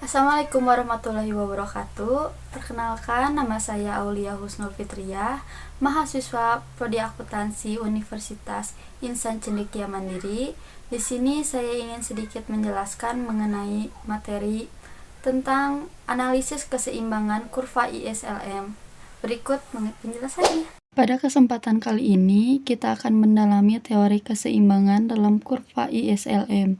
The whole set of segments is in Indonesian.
Assalamualaikum warahmatullahi wabarakatuh. Perkenalkan, nama saya Aulia Husnul Fitriyah, mahasiswa Prodi Akuntansi Universitas Insan Cendekia Mandiri. Di sini saya ingin sedikit menjelaskan mengenai materi tentang analisis keseimbangan kurva ISLM. Berikut penjelasannya. Pada kesempatan kali ini, kita akan mendalami teori keseimbangan dalam kurva ISLM,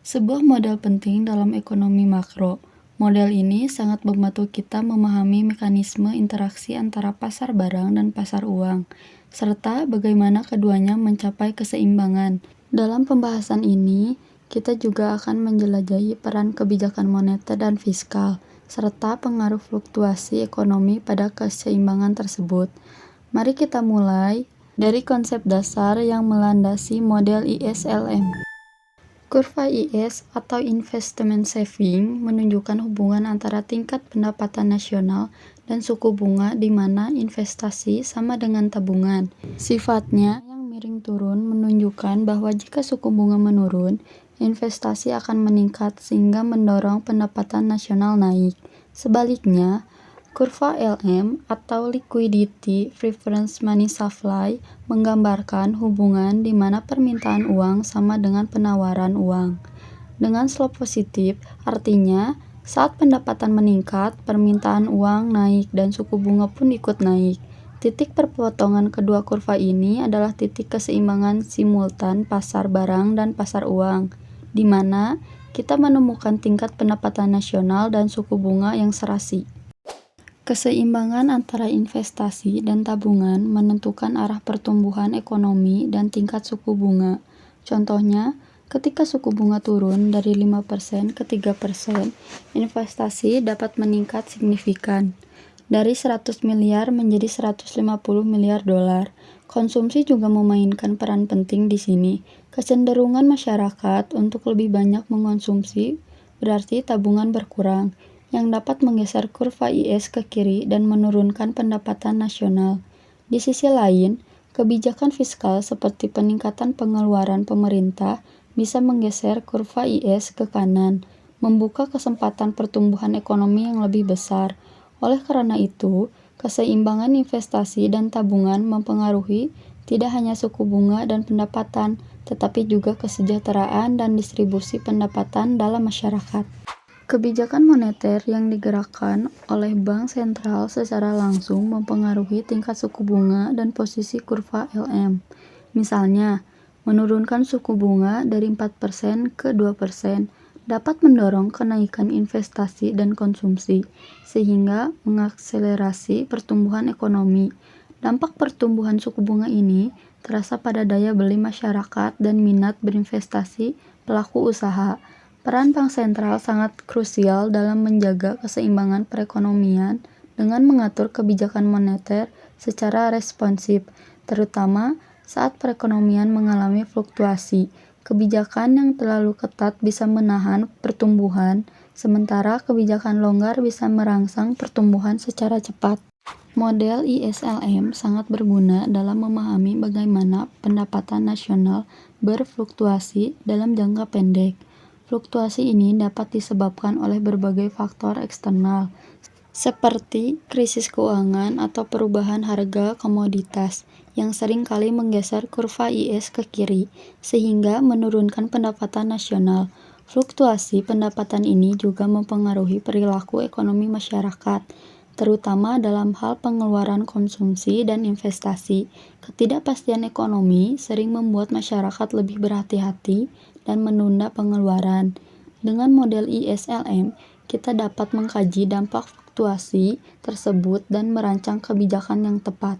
sebuah model penting dalam ekonomi makro. Model ini sangat membantu kita memahami mekanisme interaksi antara pasar barang dan pasar uang, serta bagaimana keduanya mencapai keseimbangan. Dalam pembahasan ini, kita juga akan menjelajahi peran kebijakan moneter dan fiskal, serta pengaruh fluktuasi ekonomi pada keseimbangan tersebut. Mari kita mulai dari konsep dasar yang melandasi model ISLM. Kurva IS atau Investment Saving menunjukkan hubungan antara tingkat pendapatan nasional dan suku bunga di mana investasi sama dengan tabungan. Sifatnya yang miring turun menunjukkan bahwa jika suku bunga menurun, investasi akan meningkat sehingga mendorong pendapatan nasional naik. Sebaliknya, kurva LM atau Liquidity Preference Money Supply menggambarkan hubungan di mana permintaan uang sama dengan penawaran uang. Dengan slope positif, artinya saat pendapatan meningkat, permintaan uang naik dan suku bunga pun ikut naik. Titik perpotongan kedua kurva ini adalah titik keseimbangan simultan pasar barang dan pasar uang, di mana kita menemukan tingkat pendapatan nasional dan suku bunga yang serasi. Keseimbangan antara investasi dan tabungan menentukan arah pertumbuhan ekonomi dan tingkat suku bunga. Contohnya, ketika suku bunga turun dari 5% ke 3%, investasi dapat meningkat signifikan, dari 100 miliar menjadi 150 miliar dolar. Konsumsi juga memainkan peran penting di sini. Kecenderungan masyarakat untuk lebih banyak mengonsumsi berarti tabungan berkurang, yang dapat menggeser kurva IS ke kiri dan menurunkan pendapatan nasional. Di sisi lain, kebijakan fiskal seperti peningkatan pengeluaran pemerintah bisa menggeser kurva IS ke kanan, membuka kesempatan pertumbuhan ekonomi yang lebih besar. Oleh karena itu, keseimbangan investasi dan tabungan mempengaruhi tidak hanya suku bunga dan pendapatan, tetapi juga kesejahteraan dan distribusi pendapatan dalam masyarakat. Kebijakan moneter yang digerakkan oleh bank sentral secara langsung mempengaruhi tingkat suku bunga dan posisi kurva LM. Misalnya, menurunkan suku bunga dari 4% ke 2% dapat mendorong kenaikan investasi dan konsumsi, sehingga mengakselerasi pertumbuhan ekonomi. Dampak pertumbuhan suku bunga ini terasa pada daya beli masyarakat dan minat berinvestasi pelaku usaha. Peran bank sentral sangat krusial dalam menjaga keseimbangan perekonomian dengan mengatur kebijakan moneter secara responsif, terutama saat perekonomian mengalami fluktuasi. Kebijakan yang terlalu ketat bisa menahan pertumbuhan, sementara kebijakan longgar bisa merangsang pertumbuhan secara cepat. Model ISLM sangat berguna dalam memahami bagaimana pendapatan nasional berfluktuasi dalam jangka pendek. Fluktuasi ini dapat disebabkan oleh berbagai faktor eksternal, seperti krisis keuangan atau perubahan harga komoditas, yang sering kali menggeser kurva IS ke kiri, sehingga menurunkan pendapatan nasional. Fluktuasi pendapatan ini juga mempengaruhi perilaku ekonomi masyarakat, terutama dalam hal pengeluaran konsumsi dan investasi. Ketidakpastian ekonomi sering membuat masyarakat lebih berhati-hati dan menunda pengeluaran. Dengan model ISLM, kita dapat mengkaji dampak fluktuasi tersebut dan merancang kebijakan yang tepat.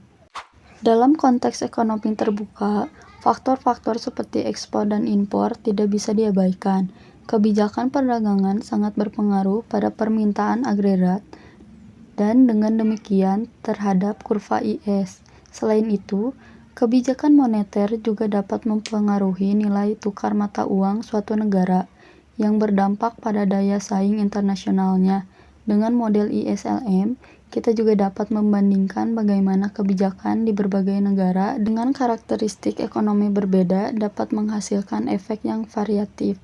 Dalam konteks ekonomi terbuka, faktor-faktor seperti ekspor dan impor tidak bisa diabaikan. Kebijakan perdagangan sangat berpengaruh pada permintaan agregat dan dengan demikian terhadap kurva IS. Selain itu, kebijakan moneter juga dapat mempengaruhi nilai tukar mata uang suatu negara, yang berdampak pada daya saing internasionalnya. Dengan model ISLM, kita juga dapat membandingkan bagaimana kebijakan di berbagai negara dengan karakteristik ekonomi berbeda dapat menghasilkan efek yang variatif.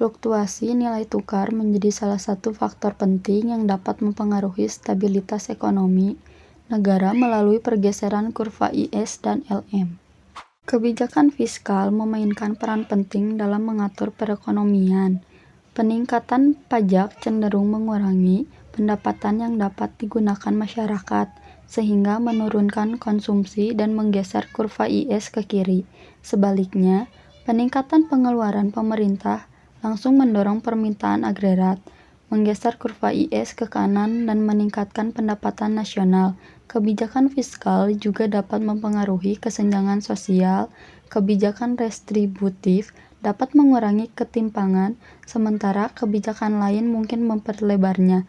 Fluktuasi nilai tukar menjadi salah satu faktor penting yang dapat mempengaruhi stabilitas ekonomi negara melalui pergeseran kurva IS dan LM. Kebijakan fiskal memainkan peran penting dalam mengatur perekonomian. Peningkatan pajak cenderung mengurangi pendapatan yang dapat digunakan masyarakat, sehingga menurunkan konsumsi dan menggeser kurva IS ke kiri. Sebaliknya, peningkatan pengeluaran pemerintah langsung mendorong permintaan agregat, menggeser kurva IS ke kanan dan meningkatkan pendapatan nasional. Kebijakan fiskal juga dapat mempengaruhi kesenjangan sosial. Kebijakan restributif dapat mengurangi ketimpangan, sementara kebijakan lain mungkin memperlebarnya.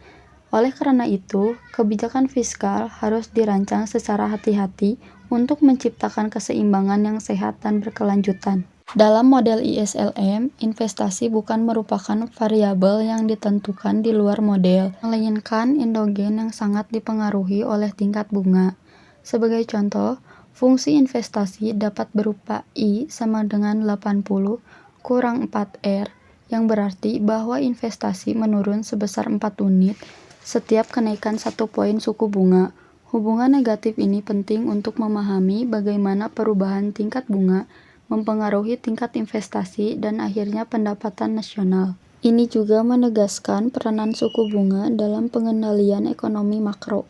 Oleh karena itu, kebijakan fiskal harus dirancang secara hati-hati untuk menciptakan keseimbangan yang sehat dan berkelanjutan. Dalam model ISLM, investasi bukan merupakan variabel yang ditentukan di luar model, melainkan endogen yang sangat dipengaruhi oleh tingkat bunga. Sebagai contoh, fungsi investasi dapat berupa I sama dengan 80 kurang 4R, yang berarti bahwa investasi menurun sebesar 4 unit setiap kenaikan 1 poin suku bunga. Hubungan negatif ini penting untuk memahami bagaimana perubahan tingkat bunga mempengaruhi tingkat investasi dan akhirnya pendapatan nasional. Ini juga menegaskan peranan suku bunga dalam pengendalian ekonomi makro.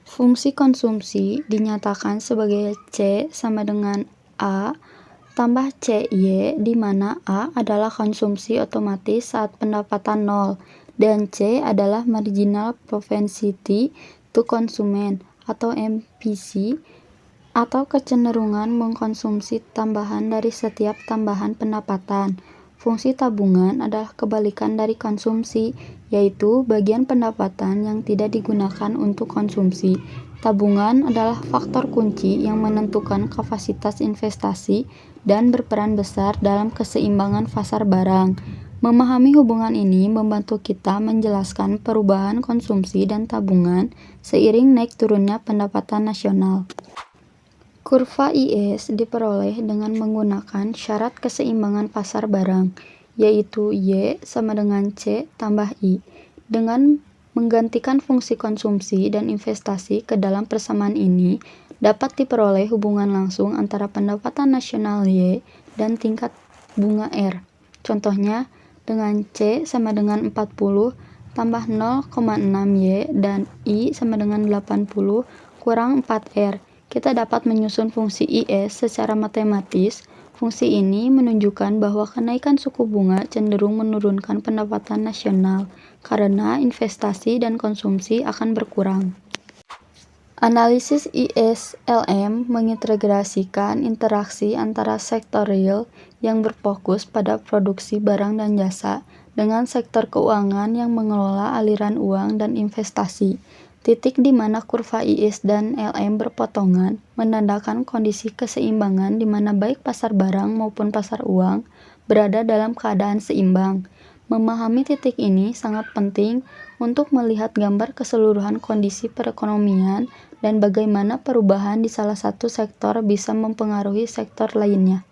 Fungsi konsumsi dinyatakan sebagai C sama dengan A tambah CY, di mana A adalah konsumsi otomatis saat pendapatan nol dan C adalah marginal propensity to consume atau MPC, atau kecenderungan mengkonsumsi tambahan dari setiap tambahan pendapatan. Fungsi tabungan adalah kebalikan dari konsumsi, yaitu bagian pendapatan yang tidak digunakan untuk konsumsi. Tabungan adalah faktor kunci yang menentukan kapasitas investasi dan berperan besar dalam keseimbangan pasar barang. Memahami hubungan ini membantu kita menjelaskan perubahan konsumsi dan tabungan seiring naik turunnya pendapatan nasional. Kurva IS diperoleh dengan menggunakan syarat keseimbangan pasar barang, yaitu Y sama dengan C tambah I. Dengan menggantikan fungsi konsumsi dan investasi ke dalam persamaan ini, dapat diperoleh hubungan langsung antara pendapatan nasional Y dan tingkat bunga R. Contohnya, dengan C sama dengan 40 tambah 0,6 Y dan I sama dengan 80 kurang 4R. Kita dapat menyusun fungsi IS secara matematis. Fungsi ini menunjukkan bahwa kenaikan suku bunga cenderung menurunkan pendapatan nasional karena investasi dan konsumsi akan berkurang. Analisis ISLM mengintegrasikan interaksi antara sektor real yang berfokus pada produksi barang dan jasa dengan sektor keuangan yang mengelola aliran uang dan investasi. Titik di mana kurva IS dan LM berpotongan menandakan kondisi keseimbangan di mana baik pasar barang maupun pasar uang berada dalam keadaan seimbang. Memahami titik ini sangat penting untuk melihat gambar keseluruhan kondisi perekonomian dan bagaimana perubahan di salah satu sektor bisa mempengaruhi sektor lainnya.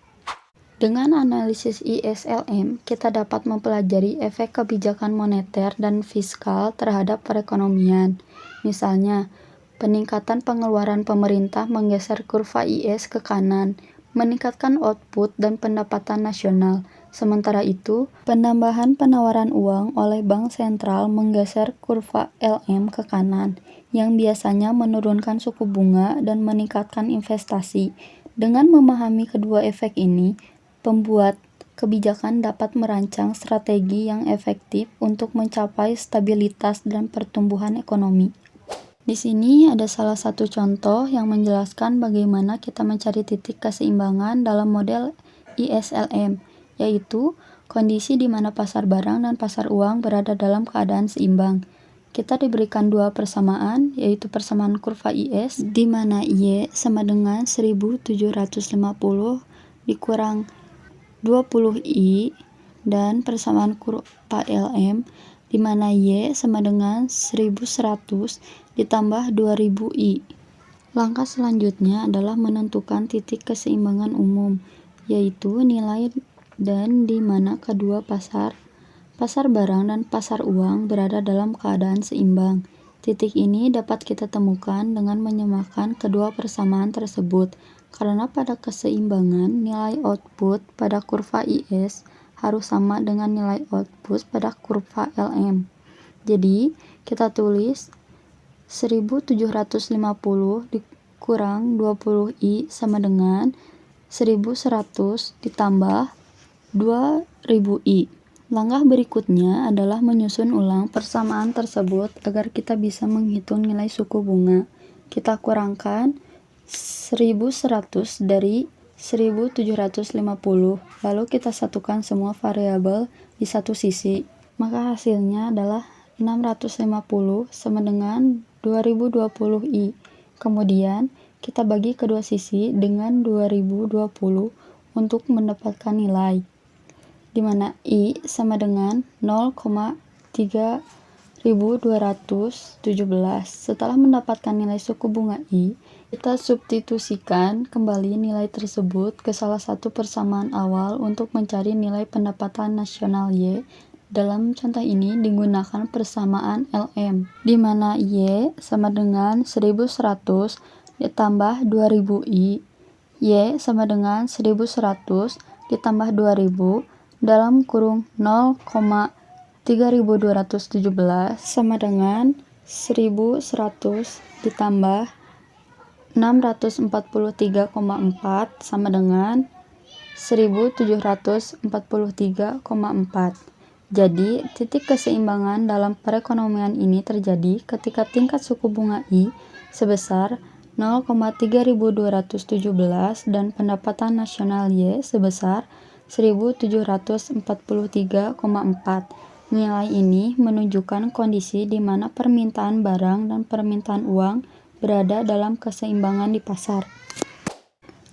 Dengan analisis ISLM, kita dapat mempelajari efek kebijakan moneter dan fiskal terhadap perekonomian. Misalnya, peningkatan pengeluaran pemerintah menggeser kurva IS ke kanan, meningkatkan output dan pendapatan nasional. Sementara itu, penambahan penawaran uang oleh bank sentral menggeser kurva LM ke kanan, yang biasanya menurunkan suku bunga dan meningkatkan investasi. Dengan memahami kedua efek ini, pembuat kebijakan dapat merancang strategi yang efektif untuk mencapai stabilitas dan pertumbuhan ekonomi. Di sini ada salah satu contoh yang menjelaskan bagaimana kita mencari titik keseimbangan dalam model ISLM, yaitu kondisi di mana pasar barang dan pasar uang berada dalam keadaan seimbang. Kita diberikan dua persamaan, yaitu persamaan kurva IS, di mana Y sama dengan 1750 dikurang 20I, dan persamaan kurva LM, di mana Y sama dengan 1100 ditambah 2000I. Langkah selanjutnya adalah menentukan titik keseimbangan umum, yaitu nilai dan di mana kedua pasar barang dan pasar uang berada dalam keadaan seimbang. Titik ini dapat kita temukan dengan menyamakan kedua persamaan tersebut, karena pada keseimbangan nilai output pada kurva IS harus sama dengan nilai output pada kurva LM. Jadi, kita tulis 1750 dikurang 20I sama dengan 1100 ditambah 2000I. Langkah berikutnya adalah menyusun ulang persamaan tersebut agar kita bisa menghitung nilai suku bunga. Kita kurangkan 1100 dari 1750, lalu kita satukan semua variabel di satu sisi. Maka hasilnya adalah 650 sama dengan 2020I. Kemudian kita bagi kedua sisi dengan 2020 untuk mendapatkan nilai, di mana I sama dengan 0,3217. Setelah mendapatkan nilai suku bunga I, kita substitusikan kembali nilai tersebut ke salah satu persamaan awal untuk mencari nilai pendapatan nasional Y. Dalam contoh ini digunakan persamaan LM, di mana Y sama dengan 1100 ditambah 2000I, Y sama dengan 1100 ditambah 2000 dalam kurung 0,3217 sama dengan 1100 ditambah 643,4 sama dengan 1743,4. Jadi, titik keseimbangan dalam perekonomian ini terjadi ketika tingkat suku bunga I sebesar 0,3217 dan pendapatan nasional Y sebesar 1743,4. Nilai ini menunjukkan kondisi di mana permintaan barang dan permintaan uang berada dalam keseimbangan di pasar.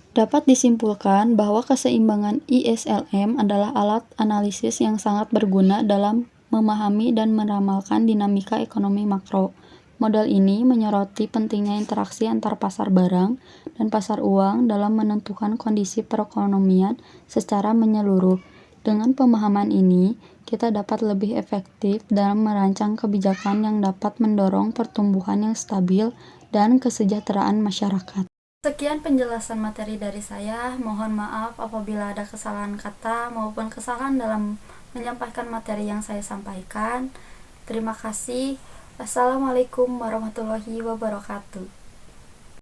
Dapat disimpulkan bahwa keseimbangan ISLM adalah alat analisis yang sangat berguna dalam memahami dan meramalkan dinamika ekonomi makro. Model ini menyoroti pentingnya interaksi antar pasar barang dan pasar uang dalam menentukan kondisi perekonomian secara menyeluruh. Dengan pemahaman ini, kita dapat lebih efektif dalam merancang kebijakan yang dapat mendorong pertumbuhan yang stabil dan kesejahteraan masyarakat. Sekian penjelasan materi dari saya. Mohon maaf apabila ada kesalahan kata maupun kesalahan dalam menyampaikan materi yang saya sampaikan. Terima kasih. Wassalamualaikum warahmatullahi wabarakatuh.